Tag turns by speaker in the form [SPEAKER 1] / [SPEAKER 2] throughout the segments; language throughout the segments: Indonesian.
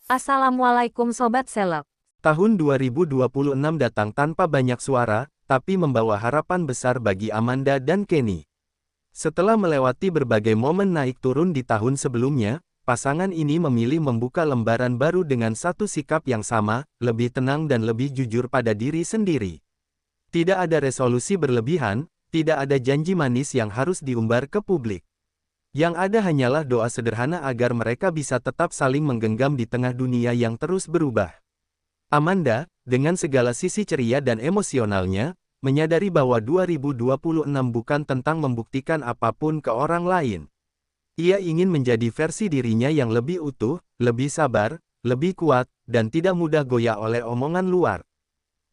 [SPEAKER 1] Assalamualaikum Sobat Seleb.
[SPEAKER 2] Tahun 2026 datang tanpa banyak suara, tapi membawa harapan besar bagi Amanda dan Kenny. Setelah melewati berbagai momen naik turun di tahun sebelumnya, pasangan ini memilih membuka lembaran baru dengan satu sikap yang sama, lebih tenang dan lebih jujur pada diri sendiri. Tidak ada resolusi berlebihan, tidak ada janji manis yang harus diumbar ke publik. Yang ada hanyalah doa sederhana agar mereka bisa tetap saling menggenggam di tengah dunia yang terus berubah. Amanda, dengan segala sisi ceria dan emosionalnya, menyadari bahwa 2026 bukan tentang membuktikan apapun ke orang lain. Ia ingin menjadi versi dirinya yang lebih utuh, lebih sabar, lebih kuat, dan tidak mudah goyah oleh omongan luar.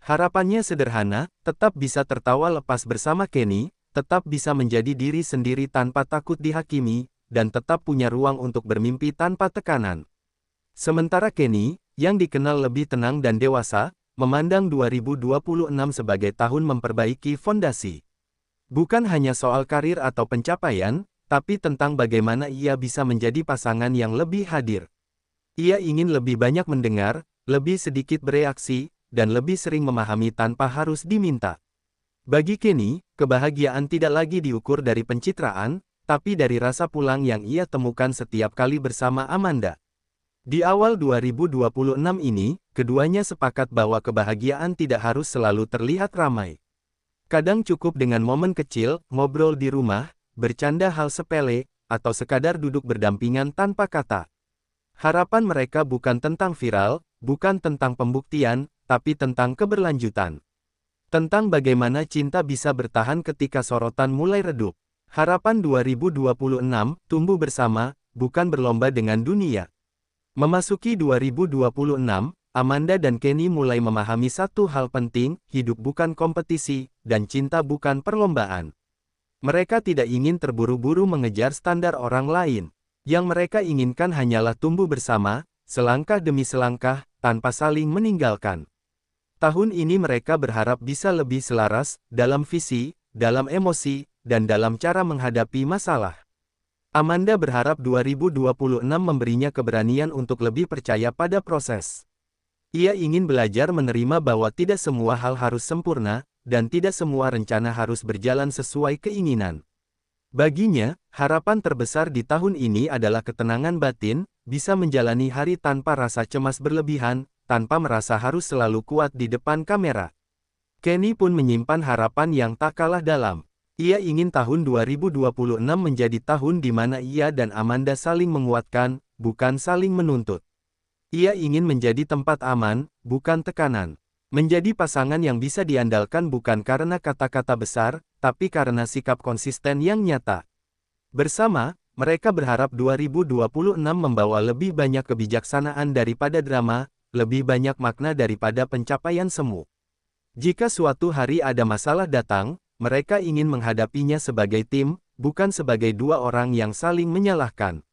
[SPEAKER 2] Harapannya sederhana, tetap bisa tertawa lepas bersama Kenny, tetap bisa menjadi diri sendiri tanpa takut dihakimi, dan tetap punya ruang untuk bermimpi tanpa tekanan. Sementara Kenny, yang dikenal lebih tenang dan dewasa, memandang 2026 sebagai tahun memperbaiki fondasi. Bukan hanya soal karir atau pencapaian, tapi tentang bagaimana ia bisa menjadi pasangan yang lebih hadir. Ia ingin lebih banyak mendengar, lebih sedikit bereaksi, dan lebih sering memahami tanpa harus diminta. Bagi Kenny, kebahagiaan tidak lagi diukur dari pencitraan, tapi dari rasa pulang yang ia temukan setiap kali bersama Amanda. Di awal 2026 ini, keduanya sepakat bahwa kebahagiaan tidak harus selalu terlihat ramai. Kadang cukup dengan momen kecil, ngobrol di rumah, bercanda hal sepele, atau sekadar duduk berdampingan tanpa kata. Harapan mereka bukan tentang viral, bukan tentang pembuktian, tapi tentang keberlanjutan. Tentang bagaimana cinta bisa bertahan ketika sorotan mulai redup. Harapan 2026, tumbuh bersama, bukan berlomba dengan dunia. Memasuki 2026, Amanda dan Kenny mulai memahami satu hal penting, hidup bukan kompetisi, dan cinta bukan perlombaan. Mereka tidak ingin terburu-buru mengejar standar orang lain. Yang mereka inginkan hanyalah tumbuh bersama, selangkah demi selangkah, tanpa saling meninggalkan. Tahun ini mereka berharap bisa lebih selaras, dalam visi, dalam emosi, dan dalam cara menghadapi masalah. Amanda berharap 2026 memberinya keberanian untuk lebih percaya pada proses. Ia ingin belajar menerima bahwa tidak semua hal harus sempurna, dan tidak semua rencana harus berjalan sesuai keinginan. Baginya, harapan terbesar di tahun ini adalah ketenangan batin, bisa menjalani hari tanpa rasa cemas berlebihan, tanpa merasa harus selalu kuat di depan kamera. Kenny pun menyimpan harapan yang tak kalah dalam. Ia ingin tahun 2026 menjadi tahun di mana ia dan Amanda saling menguatkan, bukan saling menuntut. Ia ingin menjadi tempat aman, bukan tekanan. Menjadi pasangan yang bisa diandalkan bukan karena kata-kata besar, tapi karena sikap konsisten yang nyata. Bersama, mereka berharap 2026 membawa lebih banyak kebijaksanaan daripada drama, lebih banyak makna daripada pencapaian semu. Jika suatu hari ada masalah datang, mereka ingin menghadapinya sebagai tim, bukan sebagai dua orang yang saling menyalahkan.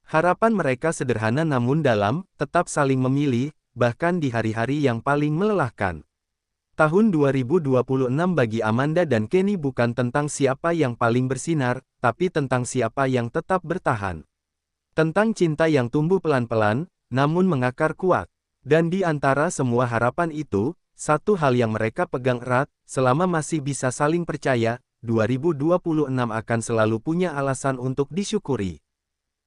[SPEAKER 2] Harapan mereka sederhana namun dalam, tetap saling memilih, bahkan di hari-hari yang paling melelahkan. Tahun 2026 bagi Amanda dan Kenny bukan tentang siapa yang paling bersinar, tapi tentang siapa yang tetap bertahan. Tentang cinta yang tumbuh pelan-pelan, namun mengakar kuat. Dan di antara semua harapan itu, satu hal yang mereka pegang erat, selama masih bisa saling percaya, 2026 akan selalu punya alasan untuk disyukuri.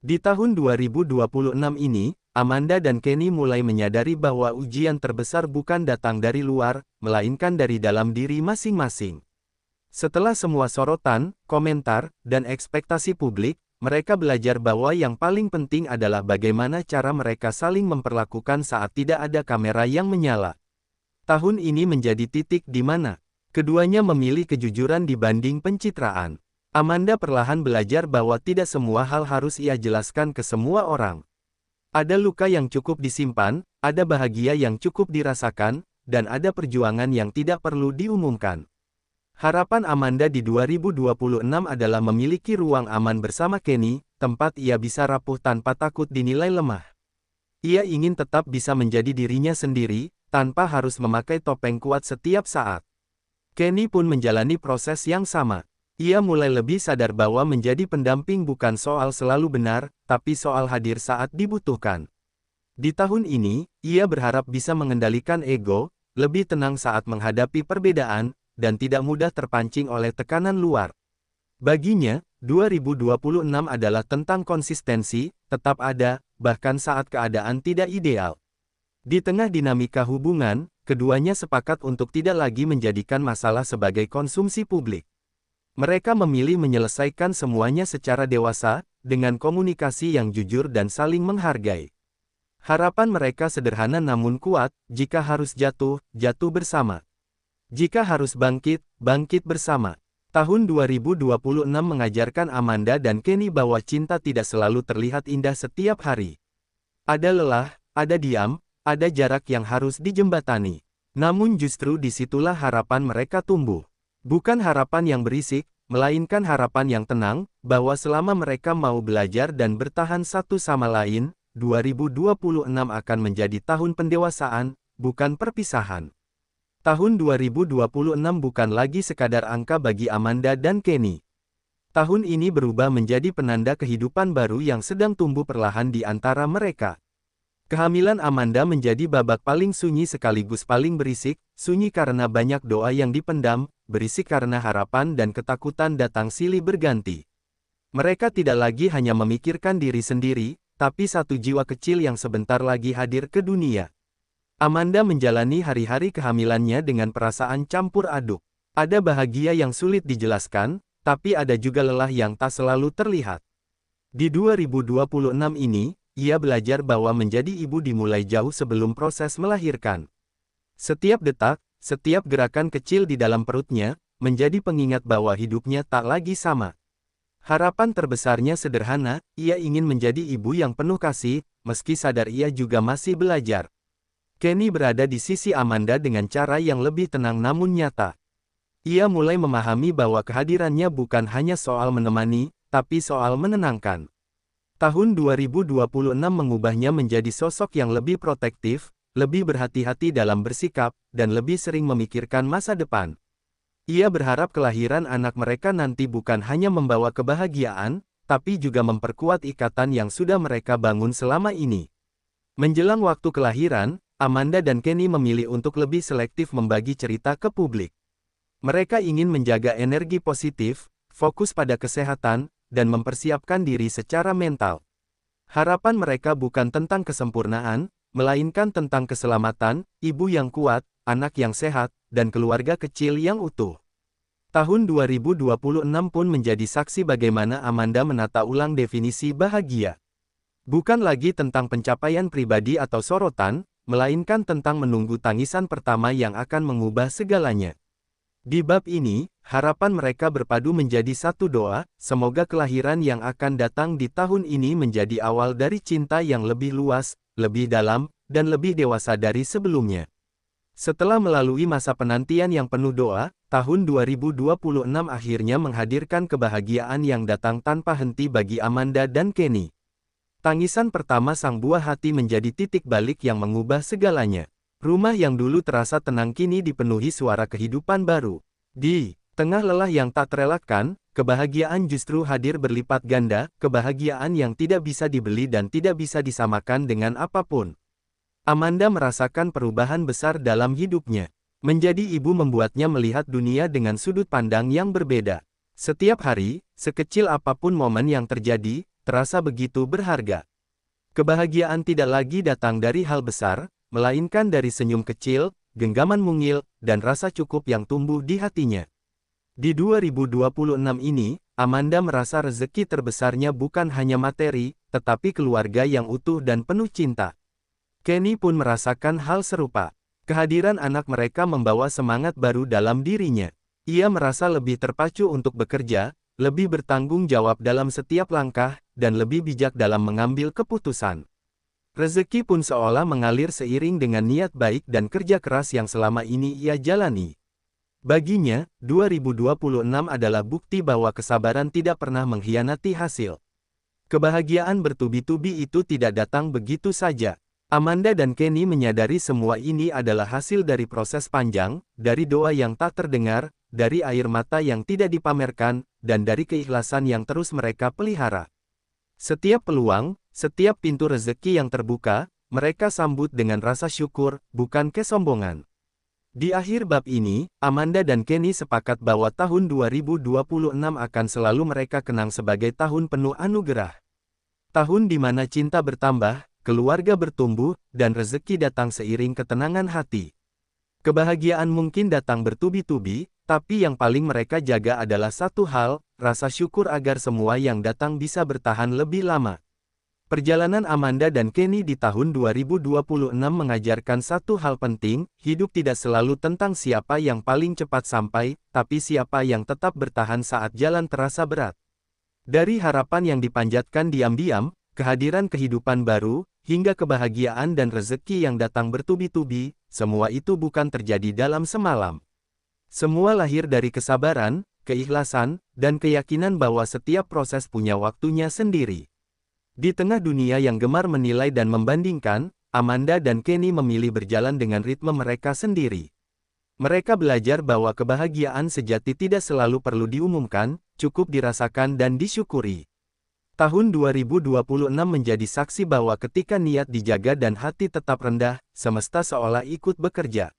[SPEAKER 2] Di tahun 2026 ini, Amanda dan Kenny mulai menyadari bahwa ujian terbesar bukan datang dari luar, melainkan dari dalam diri masing-masing. Setelah semua sorotan, komentar, dan ekspektasi publik, mereka belajar bahwa yang paling penting adalah bagaimana cara mereka saling memperlakukan saat tidak ada kamera yang menyala. Tahun ini menjadi titik di mana keduanya memilih kejujuran dibanding pencitraan. Amanda perlahan belajar bahwa tidak semua hal harus ia jelaskan ke semua orang. Ada luka yang cukup disimpan, ada bahagia yang cukup dirasakan, dan ada perjuangan yang tidak perlu diumumkan. Harapan Amanda di 2026 adalah memiliki ruang aman bersama Kenny, tempat ia bisa rapuh tanpa takut dinilai lemah. Ia ingin tetap bisa menjadi dirinya sendiri, tanpa harus memakai topeng kuat setiap saat. Kenny pun menjalani proses yang sama. Ia mulai lebih sadar bahwa menjadi pendamping bukan soal selalu benar, tapi soal hadir saat dibutuhkan. Di tahun ini, ia berharap bisa mengendalikan ego, lebih tenang saat menghadapi perbedaan, dan tidak mudah terpancing oleh tekanan luar. Baginya, 2026 adalah tentang konsistensi, tetap ada, bahkan saat keadaan tidak ideal. Di tengah dinamika hubungan, keduanya sepakat untuk tidak lagi menjadikan masalah sebagai konsumsi publik. Mereka memilih menyelesaikan semuanya secara dewasa, dengan komunikasi yang jujur dan saling menghargai. Harapan mereka sederhana namun kuat, jika harus jatuh, jatuh bersama. Jika harus bangkit, bangkit bersama. Tahun 2026 mengajarkan Amanda dan Kenny bahwa cinta tidak selalu terlihat indah setiap hari. Ada lelah, ada diam, ada jarak yang harus dijembatani. Namun justru disitulah harapan mereka tumbuh. Bukan harapan yang berisik, melainkan harapan yang tenang, bahwa selama mereka mau belajar dan bertahan satu sama lain, 2026 akan menjadi tahun pendewasaan, bukan perpisahan. Tahun 2026 bukan lagi sekadar angka bagi Amanda dan Kenny. Tahun ini berubah menjadi penanda kehidupan baru yang sedang tumbuh perlahan di antara mereka. Kehamilan Amanda menjadi babak paling sunyi sekaligus paling berisik, sunyi karena banyak doa yang dipendam, berisik karena harapan dan ketakutan datang silih berganti. Mereka tidak lagi hanya memikirkan diri sendiri, tapi satu jiwa kecil yang sebentar lagi hadir ke dunia. Amanda menjalani hari-hari kehamilannya dengan perasaan campur aduk. Ada bahagia yang sulit dijelaskan, tapi ada juga lelah yang tak selalu terlihat. Di 2026 ini, ia belajar bahwa menjadi ibu dimulai jauh sebelum proses melahirkan. Setiap detak, setiap gerakan kecil di dalam perutnya, menjadi pengingat bahwa hidupnya tak lagi sama. Harapan terbesarnya sederhana, ia ingin menjadi ibu yang penuh kasih, meski sadar ia juga masih belajar. Kenny berada di sisi Amanda dengan cara yang lebih tenang namun nyata. Ia mulai memahami bahwa kehadirannya bukan hanya soal menemani, tapi soal menenangkan. Tahun 2026 mengubahnya menjadi sosok yang lebih protektif, lebih berhati-hati dalam bersikap, dan lebih sering memikirkan masa depan. Ia berharap kelahiran anak mereka nanti bukan hanya membawa kebahagiaan, tapi juga memperkuat ikatan yang sudah mereka bangun selama ini. Menjelang waktu kelahiran, Amanda dan Kenny memilih untuk lebih selektif membagi cerita ke publik. Mereka ingin menjaga energi positif, fokus pada kesehatan, dan mempersiapkan diri secara mental. Harapan mereka bukan tentang kesempurnaan, melainkan tentang keselamatan, ibu yang kuat, anak yang sehat, dan keluarga kecil yang utuh. Tahun 2026 pun menjadi saksi bagaimana Amanda menata ulang definisi bahagia. Bukan lagi tentang pencapaian pribadi atau sorotan, melainkan tentang menunggu tangisan pertama yang akan mengubah segalanya. Di bab ini, harapan mereka berpadu menjadi satu doa, semoga kelahiran yang akan datang di tahun ini menjadi awal dari cinta yang lebih luas, lebih dalam, dan lebih dewasa dari sebelumnya. Setelah melalui masa penantian yang penuh doa, tahun 2026 akhirnya menghadirkan kebahagiaan yang datang tanpa henti bagi Amanda dan Kenny. Tangisan pertama sang buah hati menjadi titik balik yang mengubah segalanya. Rumah yang dulu terasa tenang kini dipenuhi suara kehidupan baru. Di tengah lelah yang tak terelakkan, kebahagiaan justru hadir berlipat ganda, kebahagiaan yang tidak bisa dibeli dan tidak bisa disamakan dengan apapun. Amanda merasakan perubahan besar dalam hidupnya. Menjadi ibu membuatnya melihat dunia dengan sudut pandang yang berbeda. Setiap hari, sekecil apapun momen yang terjadi, terasa begitu berharga. Kebahagiaan tidak lagi datang dari hal besar, melainkan dari senyum kecil, genggaman mungil, dan rasa cukup yang tumbuh di hatinya. Di 2026 ini, Amanda merasa rezeki terbesarnya bukan hanya materi, tetapi keluarga yang utuh dan penuh cinta. Kenny pun merasakan hal serupa. Kehadiran anak mereka membawa semangat baru dalam dirinya. Ia merasa lebih terpacu untuk bekerja, lebih bertanggung jawab dalam setiap langkah, dan lebih bijak dalam mengambil keputusan. Rezeki pun seolah mengalir seiring dengan niat baik dan kerja keras yang selama ini ia jalani. Baginya, 2026 adalah bukti bahwa kesabaran tidak pernah mengkhianati hasil. Kebahagiaan bertubi-tubi itu tidak datang begitu saja. Amanda dan Kenny menyadari semua ini adalah hasil dari proses panjang, dari doa yang tak terdengar, dari air mata yang tidak dipamerkan, dan dari keikhlasan yang terus mereka pelihara. Setiap peluang, setiap pintu rezeki yang terbuka, mereka sambut dengan rasa syukur, bukan kesombongan. Di akhir bab ini, Amanda dan Kenny sepakat bahwa tahun 2026 akan selalu mereka kenang sebagai tahun penuh anugerah. Tahun di mana cinta bertambah, keluarga bertumbuh, dan rezeki datang seiring ketenangan hati. Kebahagiaan mungkin datang bertubi-tubi, tapi yang paling mereka jaga adalah satu hal, rasa syukur agar semua yang datang bisa bertahan lebih lama. Perjalanan Amanda dan Kenny di tahun 2026 mengajarkan satu hal penting, hidup tidak selalu tentang siapa yang paling cepat sampai, tapi siapa yang tetap bertahan saat jalan terasa berat. Dari harapan yang dipanjatkan diam-diam, kehadiran kehidupan baru, hingga kebahagiaan dan rezeki yang datang bertubi-tubi, semua itu bukan terjadi dalam semalam. Semua lahir dari kesabaran, keikhlasan, dan keyakinan bahwa setiap proses punya waktunya sendiri. Di tengah dunia yang gemar menilai dan membandingkan, Amanda dan Kenny memilih berjalan dengan ritme mereka sendiri. Mereka belajar bahwa kebahagiaan sejati tidak selalu perlu diumumkan, cukup dirasakan dan disyukuri. Tahun 2026 menjadi saksi bahwa ketika niat dijaga dan hati tetap rendah, semesta seolah ikut bekerja.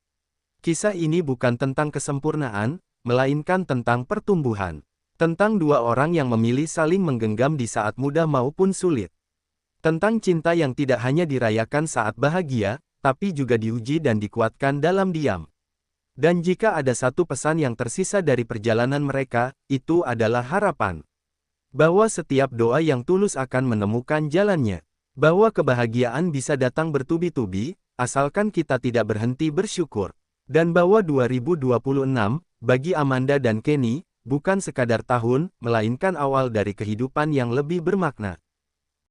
[SPEAKER 2] Kisah ini bukan tentang kesempurnaan, melainkan tentang pertumbuhan. Tentang dua orang yang memilih saling menggenggam di saat mudah maupun sulit. Tentang cinta yang tidak hanya dirayakan saat bahagia, tapi juga diuji dan dikuatkan dalam diam. Dan jika ada satu pesan yang tersisa dari perjalanan mereka, itu adalah harapan. Bahwa setiap doa yang tulus akan menemukan jalannya. Bahwa kebahagiaan bisa datang bertubi-tubi, asalkan kita tidak berhenti bersyukur. Dan bahwa 2026, bagi Amanda dan Kenny, bukan sekadar tahun, melainkan awal dari kehidupan yang lebih bermakna.